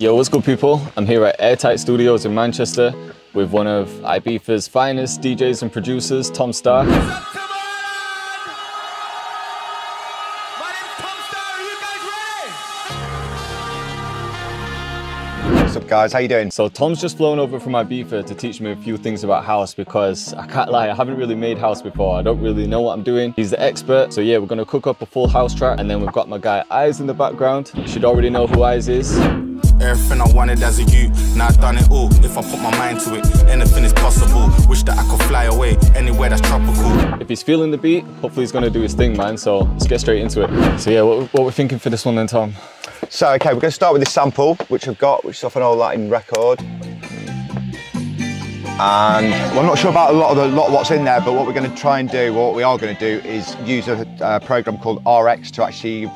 Yo, what's good people? I'm here at Airtight Studios in Manchester with one of Ibiza's finest DJs and producers, Tom Staar. What's up guys, how you doing? So Tom's just flown over from Ibiza to teach me a few things about house because I can't lie, I haven't really made house before. I don't really know what I'm doing. He's the expert. So yeah, we're gonna cook up a full house track and then we've got my guy Eyez in the background. You should already know who Eyez is. Everything I wanted as a youth, now I've done it all. If I put my mind to it, anything is possible. Wish that I could fly away, anywhere that's tropical. If he's feeling the beat, hopefully he's gonna do his thing, man. So let's get straight into it. So yeah, what we're thinking for this one then, Tom? So okay, we're going to start with this sample, which I've got, which is off an old Latin record. And well, I'm not sure about a lot of what's in there, but what we're going to try and do, what we are going to do, is use a program called RX to actually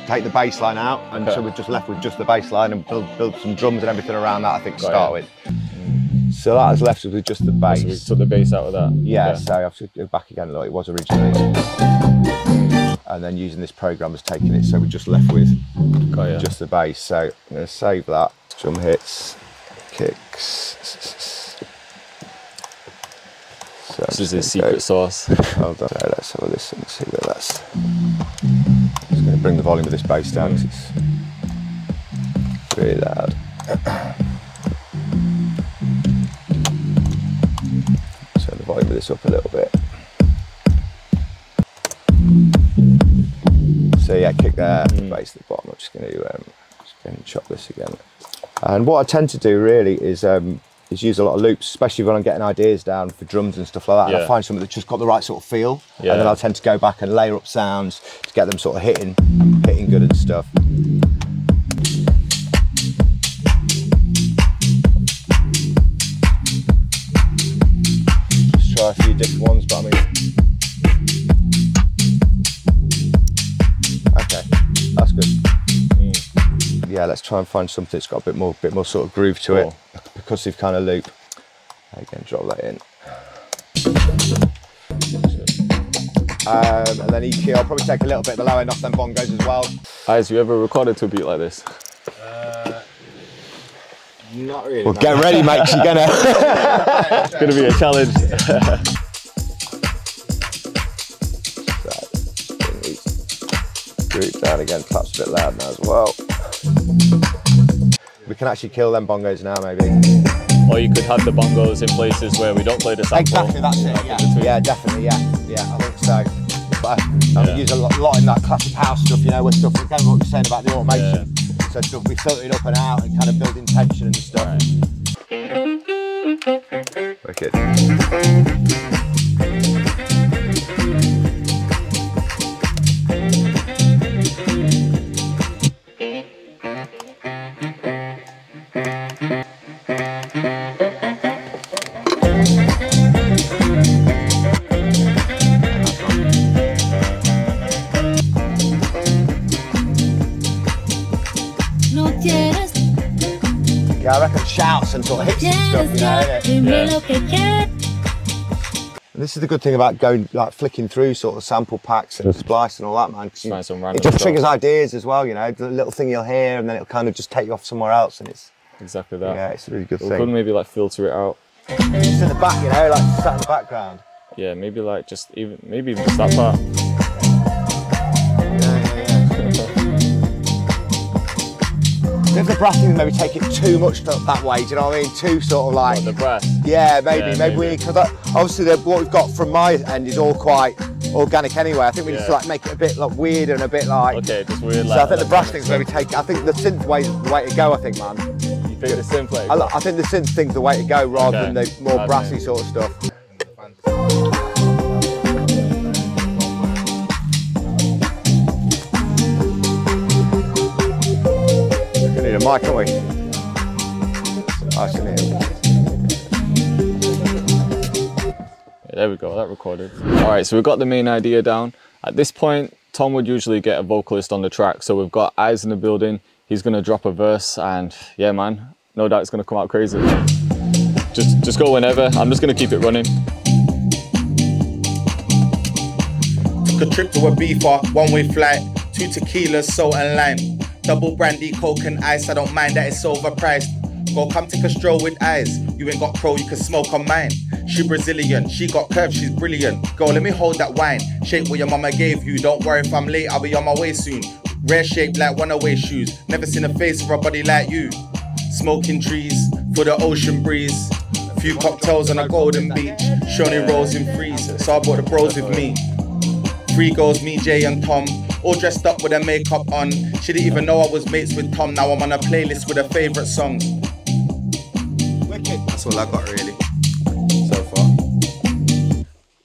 take the bass line out, and so we're just left with just the bass line and build some drums and everything around that, I think, to start with. So that has left us with just the bass. So we took the bass out of that? Yeah, so I have to go back again like it was originally. And then using this program has taken it, so we're just left with just the bass. So I'm going to save that. Drum hits, kicks. So this is his secret sauce. Hold on, let's have a listen and see where that's. I'm just going to bring the volume of this bass down because it's really loud. Turn the volume of this up a little bit. So yeah, kick there, bass at the bottom. I'm just going to chop this again. And what I tend to do really is use a lot of loops, especially when I'm getting ideas down for drums and stuff like that. And I find something that's just got the right sort of feel, and then I'll tend to go back and layer up sounds to get them sort of hitting good and stuff. Just try a few different ones, but I mean. Okay, that's good. Yeah, let's try and find something that's got a bit more sort of groove to it. A percussive kind of loop. Again, drop that in. And then EQ, I'll probably take a little bit of the low end off them bongos as well. Eyez, you ever recorded to a beat like this? Not really. Well, get ready, mate, you're gonna. It's gonna be a challenge. Group down again, claps a bit loud now as well. We can actually kill them bongos now, maybe. Or you could have the bongos in places where we don't play the sample. Exactly, that's it, yeah. Yeah, definitely, yeah, I think so. But I use a lot in that classic house stuff, you know, with stuff, again, what you're saying about the automation. So stuff we filter it up and out and kind of building tension and stuff. Wicked. Yeah, I reckon shouts and sort of hits and stuff, you know, And this is the good thing about going, like, flicking through sort of sample packs and splice and all that, man. It just triggers ideas as well, you know, the little thing you'll hear and then it'll kind of just take you off somewhere else, and it's... Exactly that. Yeah, it's a really good thing. We could maybe like filter it out. Just in the back, you know, like sat in the background. Yeah, maybe like maybe even just that part. If the brass thing maybe take it too much that way, do you know what I mean? Too sort of like... What, the brass? Yeah, maybe we... Because obviously what we've got from my end is all quite organic anyway. I think we need to like make it a bit like weird and a bit like... Okay, just weird. So I think the brass thing's maybe take... I think the synth way is the way to go, I think, man. You think the synth way? I think the synth thing's the way to go rather than the more brassy sort of stuff. We need a mic, don't we? There we go, that recorded. All right, so we've got the main idea down. At this point, Tom would usually get a vocalist on the track. So we've got Eyez in the building. He's gonna drop a verse and yeah, man, no doubt it's gonna come out crazy. Just go whenever. I'm just gonna keep it running. Took a trip to Ibiza, one-way flight, 2 tequilas, salt and lime. Double brandy, coke and ice, I don't mind that it's overpriced. Go come take a stroll with eyes. You ain't got pro, you can smoke on mine. She Brazilian, she got curves, she's brilliant. Go, let me hold that wine. Shape what your mama gave you. Don't worry if I'm late, I'll be on my way soon. Rare shape like one-away shoes. Never seen a face of a body like you. Smoking trees for the ocean breeze. A few cocktails on a golden beach. Shoney rolls in freeze, so I brought the bros with me. 3 girls, me, Jay and Tom. All dressed up with their makeup on. She didn't even know I was mates with Tom. Now I'm on a playlist with her favourite songs. That's all I got really, so far.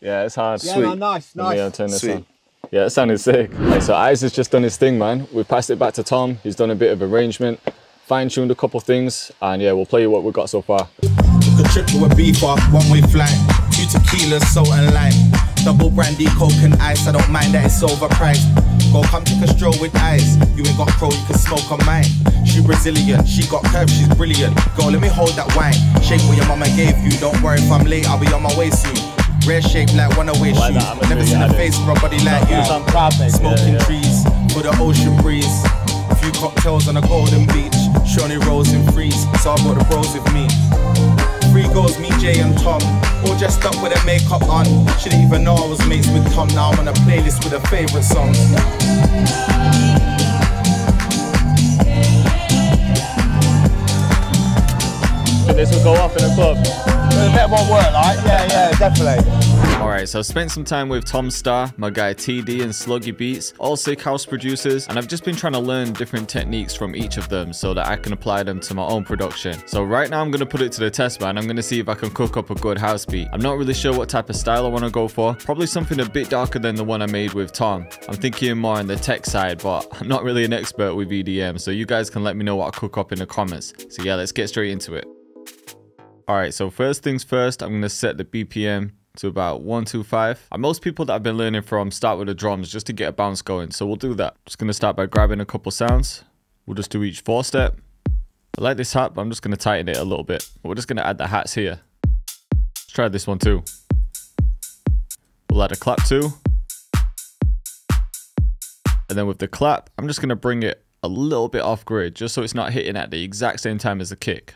Yeah, it's hard. Yeah, Sweet. no, nice. Turn this on. Yeah, it sounded sick. Right, so Eyez has just done his thing, man. We've passed it back to Tom. He's done a bit of arrangement, fine-tuned a couple things, and yeah, we'll play you what we've got so far. Took a trip to Ibiza, one-way flight. 2 tequilas, salt and lime. Double brandy, coke and ice, I don't mind that it's overpriced. Go come take a stroll with eyes. You ain't got pro, you can smoke on mine. She Brazilian, she got curves, she's brilliant. Go, let me hold that wine. Shape what your mama gave you. Don't worry if I'm late, I'll be on my way soon. Rare shape like one-away shoes. Never seen a face for a body like you. Smoking trees for the ocean breeze. A few cocktails on a golden beach. Shoney rolls in freeze, so I brought the bros with me. 3 girls, me, Jay and Tom. All dressed up with their makeup on. She didn't even know I was mates with Tom. Now I'm on a playlist with her favourite songs. This will go off in a club. A bit more work, like, yeah, definitely. Alright, so I've spent some time with Tom Staar, my guy TD and Sluggy Beats, all sick house producers, and I've just been trying to learn different techniques from each of them so that I can apply them to my own production. So right now I'm going to put it to the test, man. I'm going to see if I can cook up a good house beat. I'm not really sure what type of style I want to go for. Probably something a bit darker than the one I made with Tom. I'm thinking more on the tech side, but I'm not really an expert with EDM, so you guys can let me know what I cook up in the comments. So yeah, let's get straight into it. Alright, so first things first, I'm going to set the BPM to about 125. And most people that I've been learning from start with the drums just to get a bounce going. So we'll do that. Just going to start by grabbing a couple sounds. We'll just do each 4-step. I like this hat, but I'm just going to tighten it a little bit. We're just going to add the hats here. Let's try this one too. We'll add a clap too. And then with the clap, I'm just going to bring it a little bit off grid just so it's not hitting at the exact same time as the kick.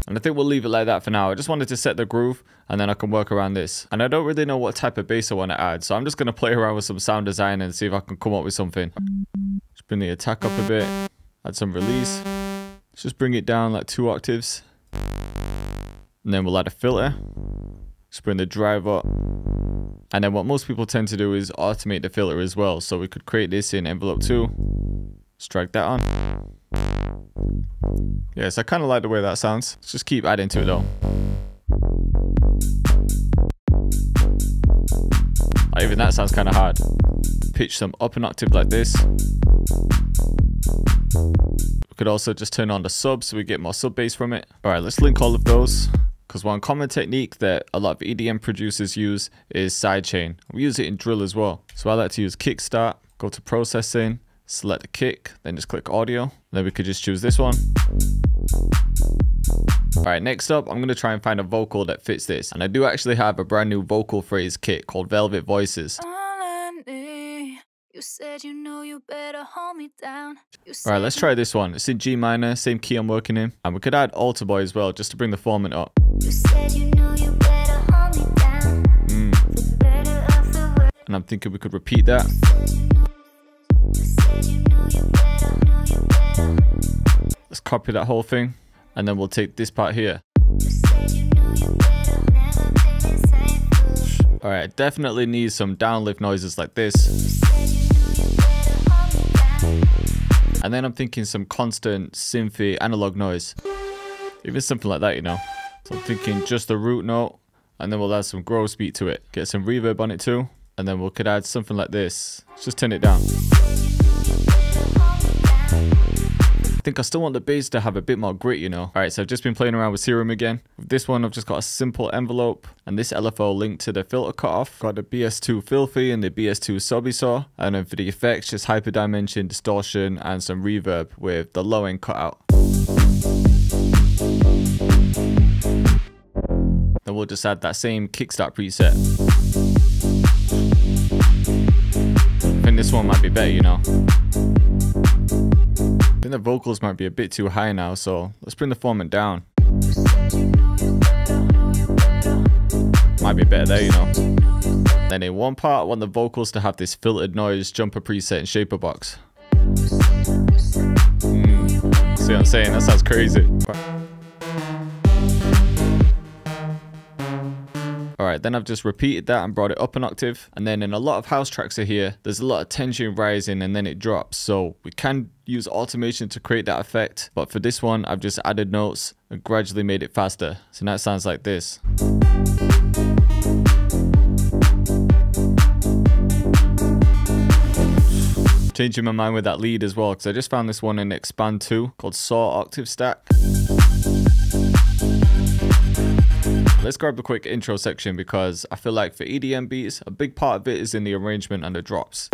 And I think we'll leave it like that for now. I just wanted to set the groove and then I can work around this. And I don't really know what type of bass I want to add. So I'm just going to play around with some sound design and see if I can come up with something. Just bring the attack up a bit. Add some release. Let's just bring it down like 2 octaves. And then we'll add a filter. Just bring the drive up. And then what most people tend to do is automate the filter as well. So we could create this in envelope 2. Just drag that on. Yes, I kind of like the way that sounds. Let's just keep adding to it though. Oh, even that sounds kind of hard. Pitch some up an octave like this. We could also just turn on the sub so we get more sub bass from it. Alright, let's link all of those. Because one common technique that a lot of EDM producers use is sidechain. We use it in drill as well. So I like to use kickstart, go to processing, select the kick, then just click audio. Then we could just choose this one. Alright, next up, I'm going to try and find a vocal that fits this. And I do actually have a brand new vocal phrase kit called Velvet Voices. You said you know you better hold me down. Alright, let's try this one. It's in G minor, same key I'm working in. And we could add Alter Boy as well, just to bring the formant up. You said you know you better hold me down. And I'm thinking we could repeat that. Let's copy that whole thing. And then we'll take this part here. Alright, definitely need some downlift noises like this. And then I'm thinking some constant synthy analog noise. Even something like that, you know. So I'm thinking just the root note. And then we'll add some gross beat to it. Get some reverb on it too. And then we could add something like this. Let's just turn it down. I think I still want the bass to have a bit more grit, you know. Alright, so I've just been playing around with Serum again. With this one, I've just got a simple envelope. And this LFO linked to the filter cutoff. Got the BS2 Filthy and the BS2 Sobby Saw. And then for the effects, just hyperdimension, distortion, and some reverb with the low end cut out. Then we'll just add that same kickstart preset. I think this one might be better, you know. the vocals might be a bit too high now, so let's bring the formant down. Might be better there, you know. Then in one part, I want the vocals to have this filtered noise jumper preset in Shaper Box. See what I'm saying? That sounds crazy. Alright, then I've just repeated that and brought it up an octave. And then in a lot of house tracks here, there's a lot of tension rising and then it drops. So we can use automation to create that effect. But for this one, I've just added notes and gradually made it faster. So now it sounds like this. Changing my mind with that lead as well, because I just found this one in Expand 2 called Saw Octave Stack. Let's grab the quick intro section because I feel like for EDM beats, a big part of it is in the arrangement and the drops.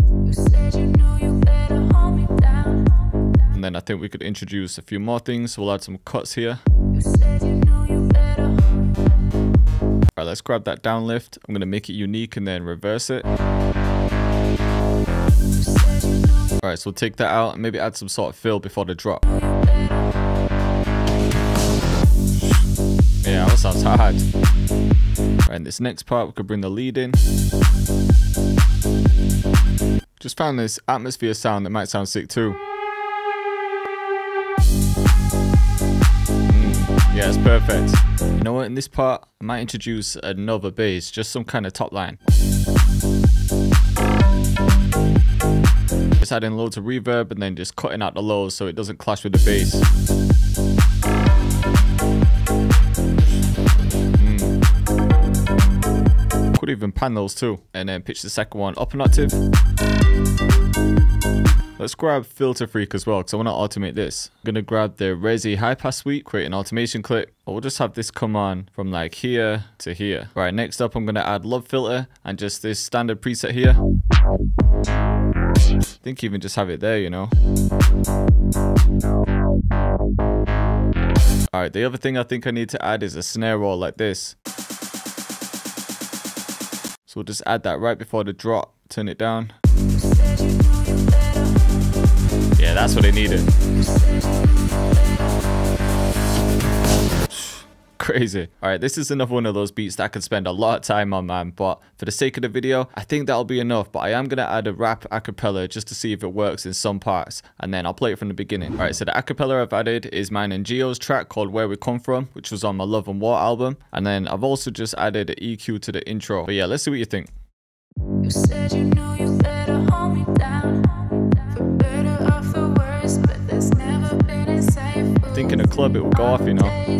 And then I think we could introduce a few more things. We'll add some cuts here. Alright, let's grab that down lift. I'm going to make it unique and then reverse it. Alright, so we'll take that out and maybe add some sort of fill before the drop. Yeah, that sounds hard. Right, in this next part, we could bring the lead in. Just found this atmosphere sound that might sound sick too. Yeah, it's perfect. You know what, in this part, I might introduce another bass, just some kind of top line. Just adding loads of reverb and then just cutting out the lows so it doesn't clash with the bass. Could even pan those too, and then pitch the second one up an octave. Let's grab Filter Freak as well, because I want to automate this. I'm going to grab the Resi High Pass Suite, create an automation clip. Or we'll just have this come on from like here to here. Right, next up I'm going to add Love Filter and just this standard preset here. I think even just have it there, you know. Alright, the other thing I think I need to add is a snare roll like this. So we'll just add that right before the drop, turn it down. Yeah, that's what I needed. Crazy. Alright, this is another one of those beats that I could spend a lot of time on, man, but for the sake of the video, I think that'll be enough. But I am going to add a rap acapella just to see if it works in some parts, and then I'll play it from the beginning. Alright, so the acapella I've added is mine and Geo's track called Where We Come From, which was on my Love and War album, and then I've also just added an EQ to the intro. But yeah, let's see what you think. You said you know you better hold me down, for better or for worse, but there's never been a safe. I think in a club it will go off, you know.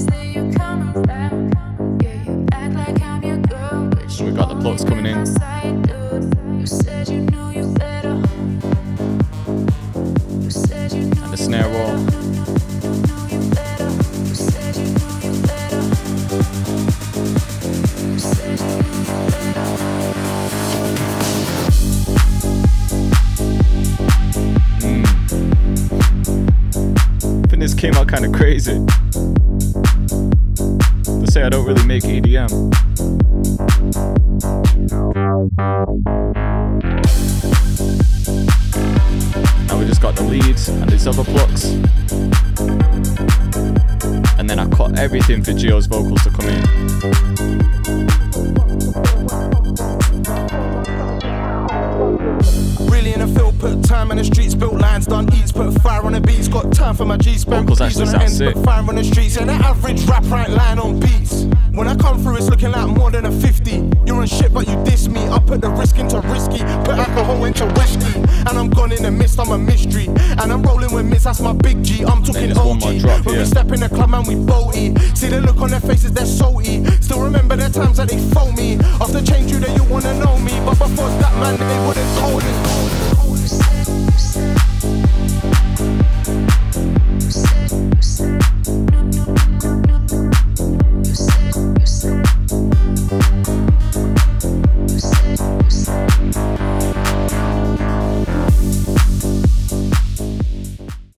So we got the plucks coming in. And the snare roll. I think this came out kind of crazy. To say I don't really make EDM. Now we just got the leads and these other plucks. And then I cut everything for Geo's vocals to come in. Really in the field, put time in the streets, built lines, done eats, put fire on the beats, got time for my G's, spent vocals actually sound sick. Put fire on the streets, and the average rap right line on beats. When I come through, it's looking like more than a 50. You're on shit, but you diss me. I put the risk into risky, put alcohol into whiskey, and I'm gone in the mist, I'm a mystery. And I'm rolling with miss, that's my big G. I'm talking OG. When we step in the club, man, we boaty. See the look on their faces, they're salty. Still remember the times that they phone me. After change you, that you wanna know me, but before that, man, they